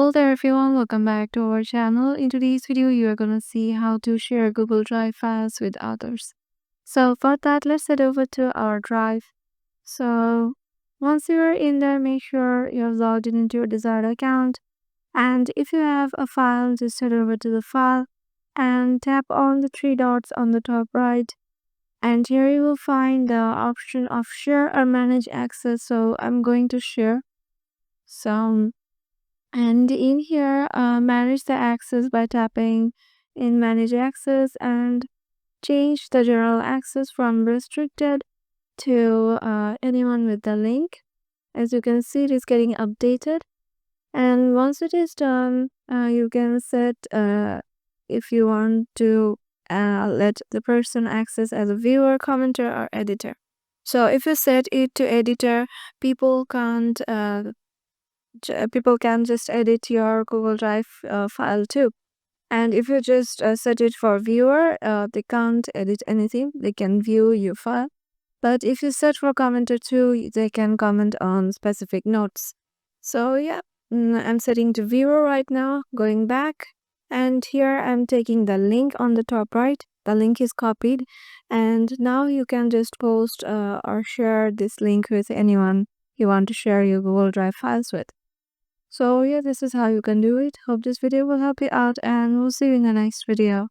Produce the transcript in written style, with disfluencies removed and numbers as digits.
Hello there everyone, welcome back to our channel. In today's video, you are gonna see how to share Google Drive files with others. So for that, let's head over to our Drive. So once you are in there, make sure you have logged in into your desired account. And if you have a file, just head over to the file and tap on the three dots on the top right. And here you will find the option of share or manage access. So I'm going to share. So and in here, manage the access by tapping in manage access and change the general access from restricted to anyone with the link. As you can see, it is getting updated. And once it is done, you can set if you want to let the person access as a viewer, commenter, or editor. So if you set it to editor, people can't people can just edit your Google Drive file too. And if you just set it for viewer, they can't edit anything. They can view your file. But if you set for commenter too, they can comment on specific notes. So yeah, I'm setting to viewer right now, going back. And here I'm taking the link on the top right. The link is copied. And now you can just post or share this link with anyone you want to share your Google Drive files with. So yeah, this is how you can do it. Hope this video will help you out and we'll see you in the next video.